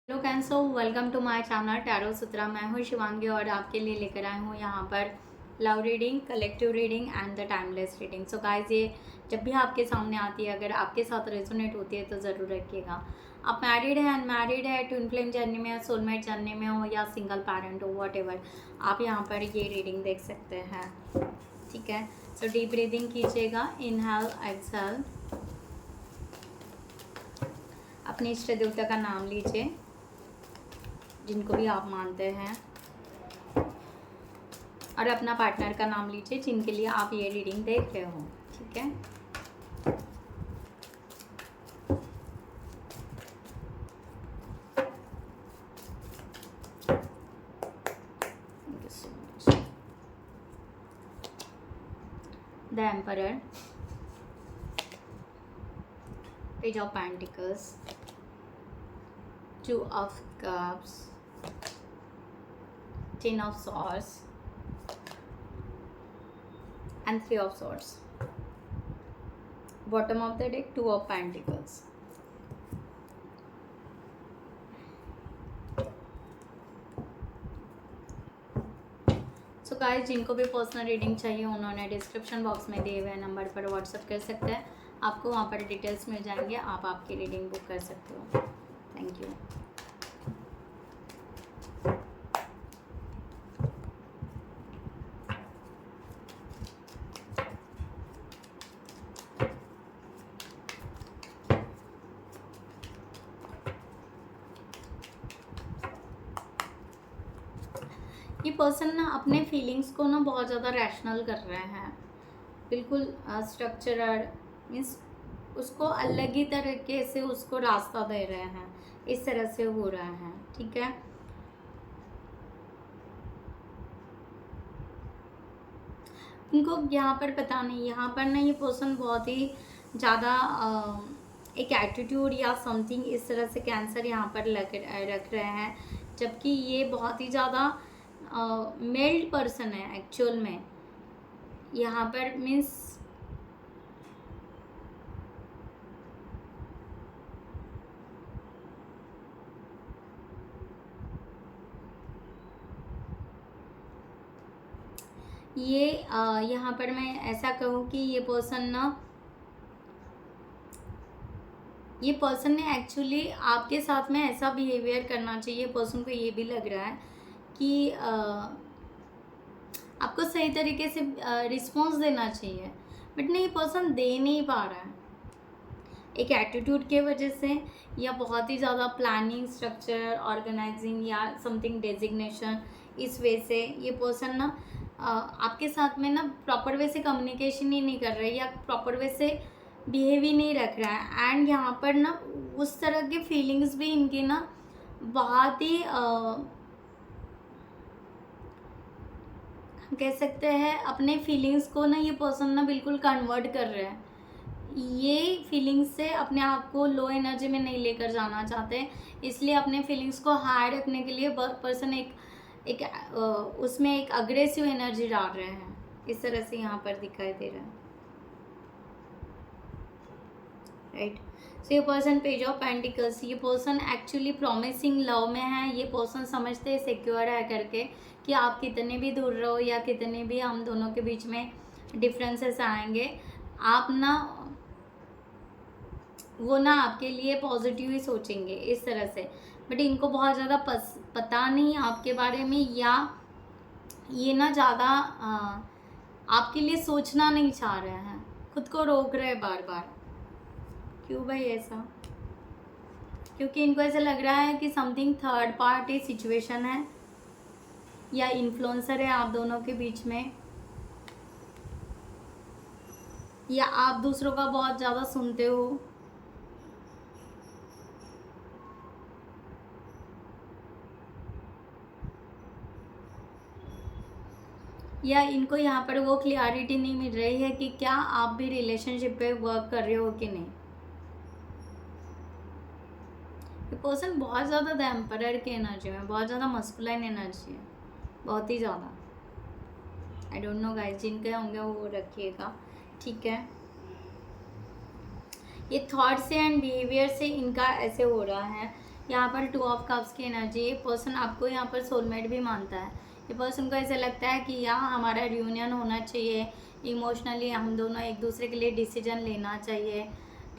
Hello कैंसो, welcome to my channel tarot Sutra. मैं हूँ शिवांगी और आपके लिए लेकर आई हूँ यहाँ पर love reading, collective reading and the timeless reading. So guys, ये जब भी आपके सामने आती है, अगर आपके साथ रेजोनेट होती है तो ज़रूर रखिएगा। आप मैरिड है, अनमैरिड है, ट्विन फ्लेम जर्नी में, सोलमेट जर्नी में हो या सिंगल पेरेंट हो, वॉट आप यहाँ पर ये रीडिंग देख सकते हैं। ठीक है, सो डीप ब्रीदिंग कीजिएगा, इनहेल एक्सहेल। अपने इष्ट देवता का नाम लीजिए, जिनको भी आप मानते हैं, और अपना पार्टनर का नाम लीजिए जिनके लिए आप ये रीडिंग देख रहे हो। ठीक है, thank you so much. The emperor, page of pentacles, two of cups, ten of swords and three of swords. Bottom of the deck, two of pentacles. So guys, जिनको भी पर्सनल रीडिंग चाहिए उन्होंने description box में दिए हुए number पर WhatsApp कर सकते हैं। आपको वहाँ पर डिटेल्स मिल जाएंगे, आप आपकी रीडिंग बुक कर सकते हो। Thank you. ये पर्सन ना अपने फीलिंग्स को ना बहुत ज़्यादा रैशनल कर रहे हैं, बिल्कुल स्ट्रक्चरड, मीन्स उसको अलग ही तरीके से उसको रास्ता दे रहे हैं, इस तरह से हो रहा है। ठीक है, इनको यहाँ पर पता नहीं, यहाँ पर ना ये पर्सन बहुत ही ज़्यादा एक एटीट्यूड या समथिंग इस तरह से कैंसर यहाँ पर रख रहे हैं, जबकि ये बहुत ही ज़्यादा मेल्ड पर्सन है एक्चुअल में। यहाँ पर मीन्स ये यहाँ पर मैं ऐसा कहूँ कि ये पर्सन ने एक्चुअली आपके साथ में ऐसा बिहेवियर करना चाहिए। पर्सन को ये भी लग रहा है कि आपको सही तरीके से रिस्पॉन्स देना चाहिए, बट नहीं, पर्सन दे नहीं पा रहा है, एक एटीट्यूड के वजह से, या बहुत ही ज़्यादा प्लानिंग, स्ट्रक्चर, ऑर्गेनाइजिंग या समथिंग डेजिग्नेशन, इस वे से ये पर्सन ना आपके साथ में ना प्रॉपर वे से कम्युनिकेशन ही नहीं कर रहा है, या प्रॉपर वे से बिहेव ही नहीं रख रहा है। एंड यहाँ पर ना उस तरह के फीलिंग्स भी इनके ना बहुत ही कह सकते हैं, अपने फीलिंग्स को ना ये पर्सन ना बिल्कुल कन्वर्ट कर रहे हैं। ये फीलिंग्स से अपने आप को लो एनर्जी में नहीं लेकर जाना चाहते, इसलिए अपने फीलिंग्स को हाई रखने के लिए पर्सन एक उसमें एक अग्रेसिव एनर्जी डाल रहे हैं, इस तरह से यहाँ पर दिखाई दे रहा है। राइट, सो ये पर्सन पेज ऑफ पेंटिकल्स, ये पर्सन एक्चुअली प्रॉमिसिंग लव में है। ये पर्सन समझते हैं सिक्योर है करके कि आप कितने भी दूर रहो या कितने भी हम दोनों के बीच में डिफरेंसेस आएंगे, आप ना वो ना आपके लिए पॉजिटिव ही सोचेंगे, इस तरह से। बट इनको बहुत ज़्यादा पता नहीं आपके बारे में, या ये ना ज़्यादा आपके लिए सोचना नहीं चाह रहे हैं, खुद को रोक रहे हैं बार बार। क्यों भाई ऐसा? क्योंकि इनको ऐसा लग रहा है कि समथिंग थर्ड पार्टी सिचुएशन है, या इन्फ्लुएंसर है आप दोनों के बीच में, या आप दूसरों का बहुत ज़्यादा सुनते हो, या इनको यहाँ पर वो क्लियरिटी नहीं मिल रही है कि क्या आप भी रिलेशनशिप पे वर्क कर रहे हो कि नहीं। ये पर्सन बहुत ज़्यादा द एम्परर की एनर्जी में, बहुत ज़्यादा मस्कुलाइन एनर्जी है, बहुत ही ज़्यादा। आई डोंट नो गाइस, जिनके होंगे वो रखिएगा। ठीक है, ये थॉट से एंड बिहेवियर से इनका ऐसे हो रहा है यहाँ पर 2 ऑफ कप्स की एनर्जी, ये पर्सन आपको यहाँ पर सोलमेट भी मानता है। ये पर्सन को ऐसा लगता है कि यहाँ हमारा रियूनियन होना चाहिए, इमोशनली हम दोनों एक दूसरे के लिए डिसीजन लेना चाहिए,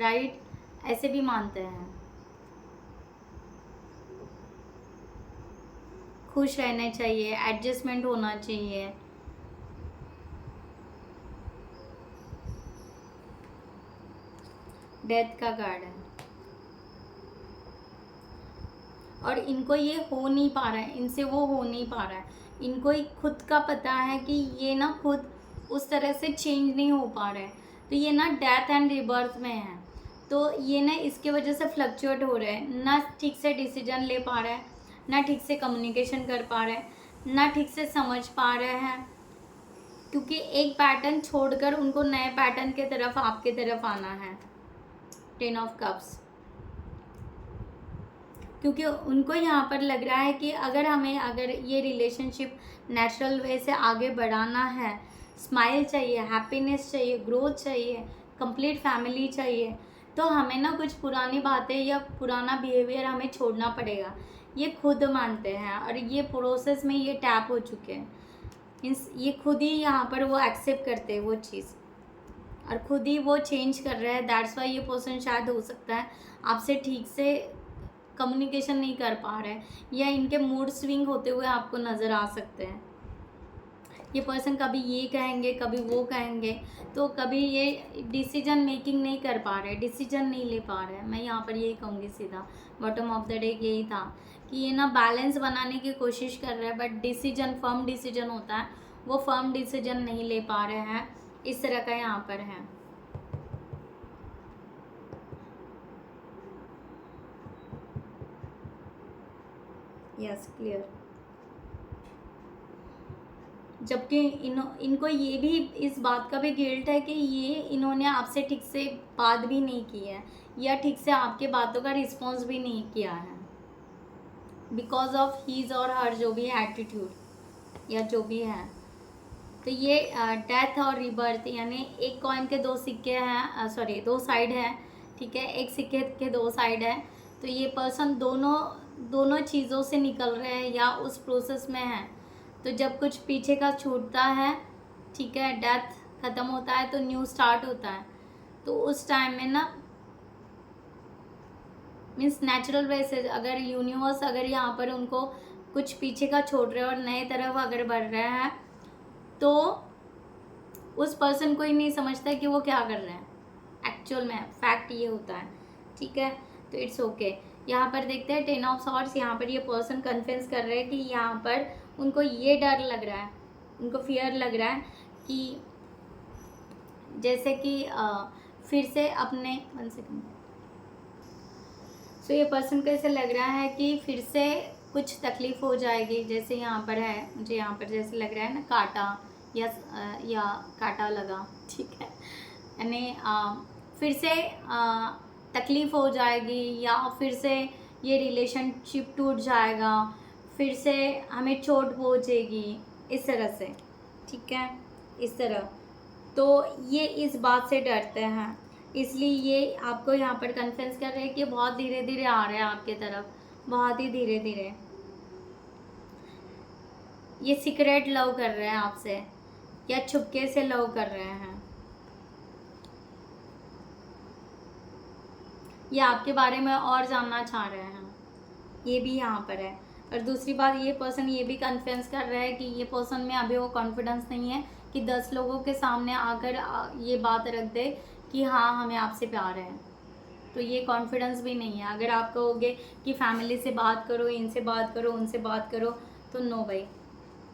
राइट, ऐसे भी मानते हैं। खुश रहना चाहिए, एडजस्टमेंट होना चाहिए। डेथ का कार्ड है और इनको ये हो नहीं पा रहा है, इनसे वो हो नहीं पा रहा है। इनको ही खुद का पता है कि ये ना खुद उस तरह से चेंज नहीं हो पा रहा है, तो ये ना डेथ एंड रिबर्थ में है। तो ये ना इसके वजह से फ्लक्चुएट हो रहा है, ना ठीक से डिसीजन ले पा रहा है, ना ठीक से कम्युनिकेशन कर पा रहा है, ना ठीक से समझ पा रहे हैं, क्योंकि एक पैटर्न छोड़कर उनको नए पैटर्न के तरफ, आपके तरफ आना है। 10 ऑफ कप्स, क्योंकि उनको यहाँ पर लग रहा है कि अगर ये रिलेशनशिप नेचुरल वे से आगे बढ़ाना है, स्माइल चाहिए, हैप्पीनेस चाहिए, ग्रोथ चाहिए, कंप्लीट फैमिली चाहिए, तो हमें ना कुछ पुरानी बातें या पुराना बिहेवियर हमें छोड़ना पड़ेगा। ये खुद मानते हैं और ये प्रोसेस में ये टैप हो चुके हैं। मीन्स ये खुद ही यहाँ पर वो एक्सेप्ट करते हैं वो चीज़, और खुद ही वो चेंज कर रहा है। दैट्स वाई ये पर्सन शायद हो सकता है आपसे ठीक से कम्युनिकेशन नहीं कर पा रहे हैं, या इनके मूड स्विंग होते हुए आपको नज़र आ सकते हैं। ये पर्सन कभी ये कहेंगे, कभी वो कहेंगे, तो कभी ये डिसीजन मेकिंग नहीं कर पा रहे, डिसीजन नहीं ले पा रहे हैं। मैं यहाँ पर यही कहूँगी सीधा, बॉटम ऑफ द डे यही था कि ये ना बैलेंस बनाने की कोशिश कर रहे हैं, बट डिसीजन, फर्म डिसीजन होता है, वो फर्म डिसीजन नहीं ले पा रहे हैं। इस तरह का यहाँ पर है। Yes, clear. जबकि इनको ये भी इस बात का भी गिल्ट है कि ये इन्होंने आपसे ठीक से बात भी नहीं की है, या ठीक से आपके बातों का रिस्पॉन्स भी नहीं किया है, बिकॉज ऑफ हीज और हर जो भी एटीट्यूड या जो भी है। तो ये डेथ और रिबर्थ, यानी एक कॉइन के 2 सिक्के हैं, सॉरी 2 साइड हैं, ठीक है, एक सिक्के के 2 साइड है। तो ये पर्सन दोनों चीज़ों से निकल रहे हैं या उस प्रोसेस में है। तो जब कुछ पीछे का छूटता है, ठीक है, डेथ ख़त्म होता है तो न्यू स्टार्ट होता है, तो उस टाइम में ना मीन्स नेचुरल वे से अगर यूनिवर्स अगर यहाँ पर उनको कुछ पीछे का छोड़ रहे हैं और नए तरफ अगर बढ़ रहे हैं, तो उस पर्सन को ही नहीं समझता कि वो क्या कर रहे हैं। एक्चुअल में फैक्ट ये होता है, ठीक है, तो इट्स ओके। यहाँ पर देखते हैं 10 ऑफ सॉर्ड्स। यहाँ पर ये पर्सन कन्फेस कर रहे हैं कि यहाँ पर उनको ये डर लग रहा है, उनको फियर लग रहा है कि जैसे कि फिर से अपने 1 सेकेंड। सो ये पर्सन को ऐसे लग रहा है कि फिर से कुछ तकलीफ़ हो जाएगी। जैसे यहाँ पर है, मुझे यहाँ पर जैसे लग रहा है ना कांटा या कांटा लगा, ठीक है, यानी फिर से तकलीफ़ हो जाएगी, या फिर से ये रिलेशनशिप टूट जाएगा, फिर से हमें चोट पहुँचेगी, इस तरह से, ठीक है, इस तरह। तो ये इस बात से डरते हैं, इसलिए ये आपको यहाँ पर कन्फेस कर रहे हैं कि बहुत धीरे धीरे आ रहे हैं आपके तरफ, बहुत ही धीरे धीरे। ये सीक्रेट लव कर रहे हैं आपसे, या छुपके से लव कर रहे हैं, ये आपके बारे में और जानना चाह रहे हैं, ये भी यहाँ पर है। और दूसरी बात, ये पर्सन ये भी कन्फेस कर रहा है कि ये पर्सन में अभी वो कॉन्फिडेंस नहीं है कि 10 लोगों के सामने आकर ये बात रख दे कि हाँ हमें आपसे प्यार है। तो ये कॉन्फिडेंस भी नहीं है। अगर आप कहोगे कि फैमिली से बात करो, इनसे बात करो, उनसे बात करो, तो नो भाई,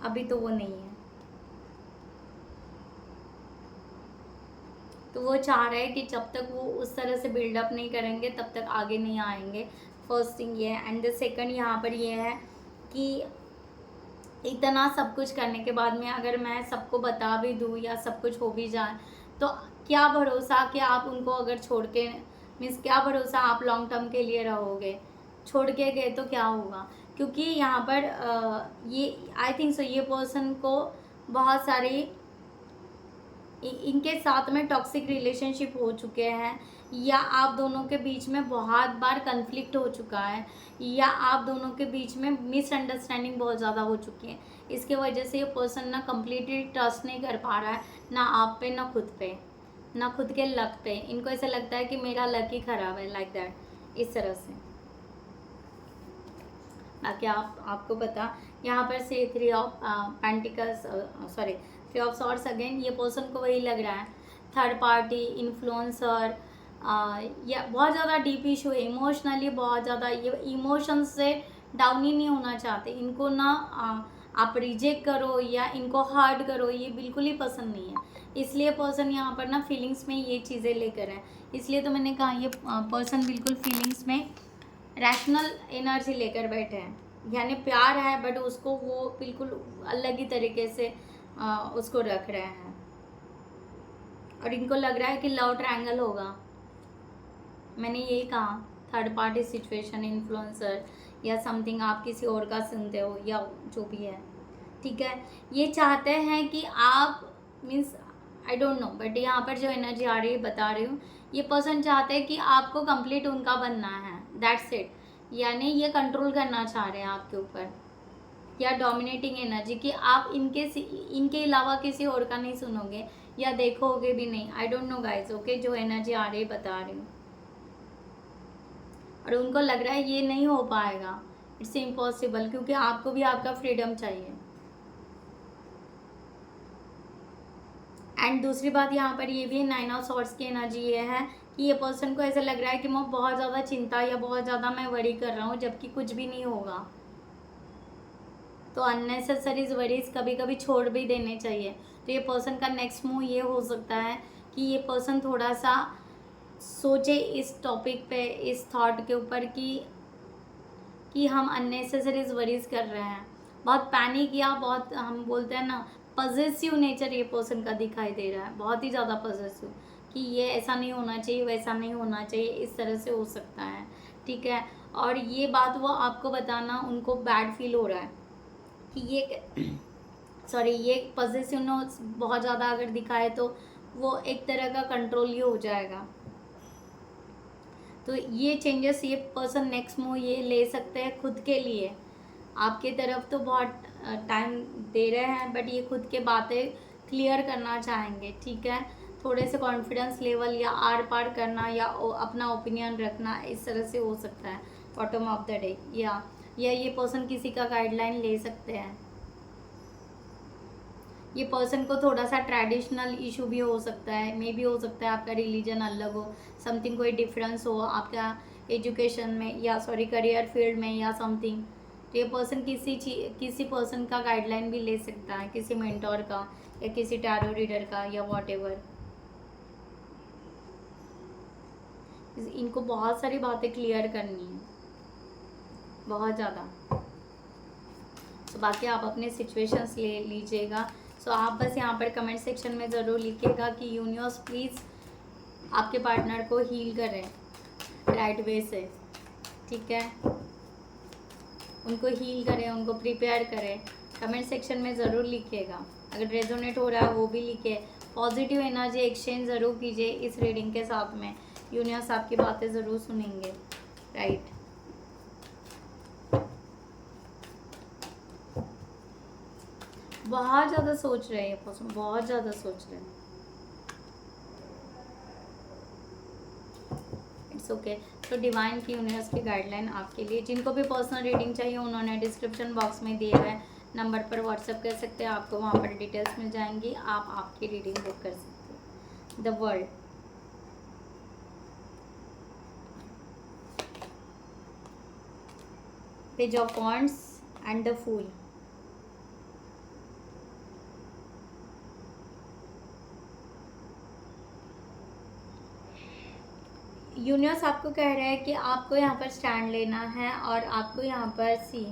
अभी तो वो नहीं है। तो वो चाह रहे हैं कि जब तक वो उस तरह से बिल्डअप नहीं करेंगे तब तक आगे नहीं आएंगे। फर्स्ट थिंग ये है। एंड द सेकंड यहाँ पर ये है कि इतना सब कुछ करने के बाद में अगर मैं सबको बता भी दूँ या सब कुछ हो भी जाए, तो क्या भरोसा कि आप उनको अगर छोड़ के, मीन्स क्या भरोसा आप लॉन्ग टर्म के लिए रहोगे। छोड़ के गए तो क्या होगा, क्योंकि यहाँ पर ये आई थिंक सो ये पर्सन को बहुत सारी इनके साथ में टॉक्सिक रिलेशनशिप हो चुके हैं, या आप दोनों के बीच में बहुत बार कन्फ्लिक्ट हो चुका है, या आप दोनों के बीच में मिसअंडरस्टैंडिंग बहुत ज़्यादा हो चुकी है। इसके वजह से ये पर्सन ना कम्प्लीटली ट्रस्ट नहीं कर पा रहा है, ना आप पे ना खुद पे, ना खुद के लक पे। इनको ऐसा लगता है कि मेरा लक ही ख़राब है, लाइक दैट, इस तरह से। बाकी आपको पता, यहाँ पर से 3 of pentacles, sorry 3 of swords again, ये पर्सन को वही लग रहा है, थर्ड पार्टी, इन्फ्लुएंसर, या बहुत ज़्यादा डीप इशू है इमोशनली, बहुत ज़्यादा ये इमोशंस से डाउन ही नहीं होना चाहते। इनको ना आप रिजेक्ट करो या इनको हर्ट करो, ये बिल्कुल ही पसंद नहीं है। इसलिए पर्सन यहाँ पर ना फीलिंग्स में ये चीज़ें लेकर है। इसलिए तो मैंने कहा ये पर्सन बिल्कुल फीलिंग्स में रैशनल एनर्जी लेकर बैठे हैं, यानी प्यार है बट उसको वो बिल्कुल अलग ही तरीके से उसको रख रहे हैं। और इनको लग रहा है कि लव ट्रायंगल होगा। मैंने यही कहा, थर्ड पार्टी सिचुएशन, इन्फ्लुएंसर या समथिंग, आप किसी और का सुनते हो या जो भी है, ठीक है। ये चाहते हैं कि आप, means I don't know, but यहाँ पर जो एनर्जी आ रही है बता रही हूँ, ये पर्सन चाहते हैं कि आपको कंप्लीट उनका बनना है, दैट्स इट। यानी ये कंट्रोल करना चाह रहे हैं आपके ऊपर, या डोमिनेटिंग एनर्जी कि आप इनके अलावा किसी और का नहीं सुनोगे या देखोगे भी नहीं। I don't know guys, okay, जो एनर्जी आ रही है बता रही हूँ। और उनको लग रहा है ये नहीं हो पाएगा, इट्स इम्पॉसिबल, क्योंकि आपको भी आपका फ्रीडम चाहिए। एंड दूसरी बात यहाँ पर ये भी है, 9 ऑफ सॉर्ड्स की एनर्जी ये है कि ये पर्सन को ऐसा लग रहा है कि मैं बहुत ज़्यादा चिंता या बहुत ज़्यादा मैं वरी कर रहा हूँ, जबकि कुछ भी नहीं होगा। तो अननेसेसरी वरीज कभी कभी छोड़ भी देने चाहिए। तो ये पर्सन का नेक्स्ट मूव ये हो सकता है कि ये पर्सन थोड़ा सा सोचे इस टॉपिक पे, इस थॉट के ऊपर कि हम अननेसेसरीज वरीज कर रहे हैं। बहुत पैनिक या बहुत, हम बोलते हैं ना, पॉजिटिव नेचर ये पर्सन का दिखाई दे रहा है, बहुत ही ज़्यादा पॉजिटिव, कि ये ऐसा नहीं होना चाहिए, वैसा नहीं होना चाहिए, इस तरह से हो सकता है, ठीक है। और ये बात वो आपको बताना उनको बैड फील हो रहा है कि ये सॉरी ये पॉजिटिवनेस बहुत ज़्यादा अगर दिखाए तो वो एक तरह का कंट्रोल ही हो जाएगा। तो ये चेंजेस ये पर्सन नेक्स्ट मूव ये ले सकते हैं खुद के लिए। आपके तरफ तो बहुत टाइम दे रहे हैं, बट ये खुद के बातें क्लियर करना चाहेंगे, ठीक है। थोड़े से कॉन्फिडेंस लेवल या आर पार करना या अपना ओपिनियन रखना, इस तरह से हो सकता है बॉटम ऑफ द डे। या ये पर्सन किसी का गाइडलाइन ले सकते हैं। ये पर्सन को थोड़ा सा ट्रेडिशनल इशू भी हो सकता है, मे भी हो सकता है आपका रिलीजन अलग हो, समथिंग कोई डिफरेंस हो आपका एजुकेशन में या सॉरी करियर फील्ड में या समथिंग। तो ये पर्सन किसी पर्सन का गाइडलाइन भी ले सकता है, किसी मेंटोर का या किसी टैरो रीडर का या व्हाटएवर। इनको बहुत सारी बातें क्लियर करनी है, बहुत ज़्यादा। तो बाकी आप अपने सिचुएशंस ले लीजिएगा। सो आप बस यहाँ पर कमेंट सेक्शन में ज़रूर लिखिएगा कि यूनिवर्स प्लीज़ आपके पार्टनर को हील करें राइट वे से, ठीक है। उनको हील करें, उनको प्रिपेयर करें। कमेंट सेक्शन में ज़रूर लिखिएगा। अगर रेजोनेट हो रहा है वो भी लिखे। पॉजिटिव एनर्जी एक्सचेंज ज़रूर कीजिए इस रीडिंग के साथ में। यूनिवर्स आपकी बातें ज़रूर सुनेंगे, राइट। बहुत ज़्यादा सोच रहे हैं पर्सन, बहुत ज़्यादा सोच रहे हैं। It's okay. तो डिवाइन की यूनिवर्स की गाइडलाइन आपके लिए। जिनको भी पर्सनल रीडिंग चाहिए उन्होंने डिस्क्रिप्शन बॉक्स में दिए हुए नंबर पर व्हाट्सएप कर सकते हैं, आपको वहाँ पर डिटेल्स मिल जाएंगी, आप आपकी रीडिंग बुक कर सकते हैं। The world, page of wands and the fool. Universe आपको कह रहा है कि आपको यहाँ पर स्टैंड लेना है और आपको यहाँ पर सही,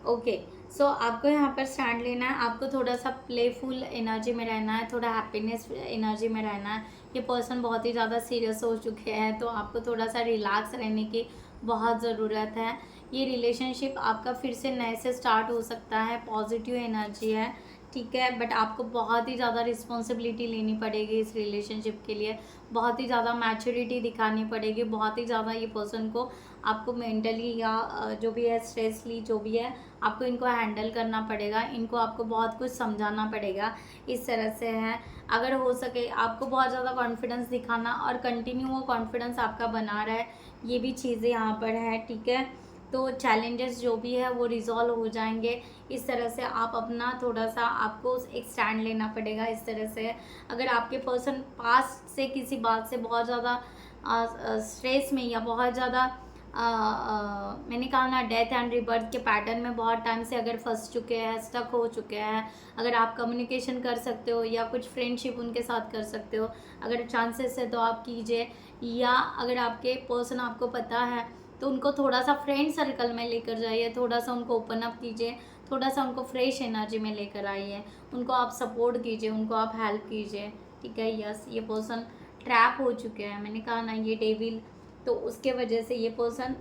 ओके। सो आपको यहाँ पर स्टैंड लेना है, आपको थोड़ा सा प्लेफुल एनर्जी में रहना है, थोड़ा हैप्पीनेस एनर्जी में रहना है। ये पर्सन बहुत ही ज़्यादा सीरियस हो चुके हैं, तो आपको थोड़ा सा रिलैक्स रहने की बहुत ज़रूरत है। ये रिलेशनशिप आपका फिर से नए से स्टार्ट हो सकता है, पॉजिटिव एनर्जी है, ठीक है। बट आपको बहुत ही ज़्यादा रिस्पॉन्सिबिलिटी लेनी पड़ेगी इस रिलेशनशिप के लिए, बहुत ही ज़्यादा मैच्योरिटी दिखानी पड़ेगी, बहुत ही ज़्यादा ये पर्सन को आपको मेंटली या जो भी है स्ट्रेसली जो भी है आपको इनको हैंडल करना पड़ेगा, इनको आपको बहुत कुछ समझाना पड़ेगा, इस तरह से है। अगर हो सके आपको बहुत ज़्यादा कॉन्फिडेंस दिखाना और कंटिन्यू वो कॉन्फिडेंस आपका बना रहा है, ये भी चीज़ें यहाँ पर है, ठीक है। तो चैलेंजेस जो भी है वो रिजॉल्व हो जाएंगे, इस तरह से आप अपना थोड़ा सा आपको एक स्टैंड लेना पड़ेगा, इस तरह से। अगर आपके पर्सन पास्ट से किसी बात से बहुत ज़्यादा स्ट्रेस में या बहुत ज़्यादा मैंने कहा ना डेथ एंड रिबर्थ के पैटर्न में बहुत टाइम से अगर फंस चुके हैं, स्टक हो चुके हैं, अगर आप कम्युनिकेशन कर सकते हो या कुछ फ्रेंडशिप उनके साथ कर सकते हो, अगर चांसेस है तो आप कीजिए। या अगर आपके पर्सन आपको पता है तो उनको थोड़ा सा फ्रेंड सर्कल में लेकर जाइए, थोड़ा सा उनको ओपन अप कीजिए, थोड़ा सा उनको फ्रेश एनर्जी में लेकर आइए, उनको आप सपोर्ट कीजिए, उनको आप हेल्प कीजिए, ठीक है। यस, ये पर्सन ट्रैप हो चुके हैं, मैंने कहा ना ये डेविल, तो उसके वजह से ये पर्सन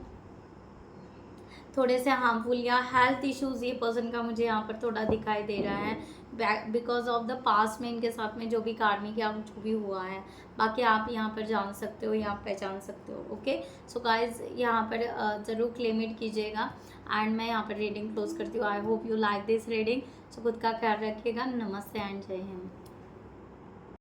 थोड़े से हार्मफुल या हेल्थ इश्यूज़ ये पर्सन का मुझे यहाँ पर थोड़ा दिखाई दे रहा है, बिकॉज ऑफ द पास्ट में इनके साथ में जो भी कार्मिक या जो भी हुआ है। बाकी आप यहाँ पर जान सकते हो या आप पहचान सकते हो। ओके, सो गाइज यहाँ पर ज़रूर क्लेम इट कीजिएगा एंड मैं यहाँ पर रीडिंग क्लोज करती हूँ। I hope you like this reading. So खुद का ख्याल रखिएगा। नमस्ते एंड जय हिंद।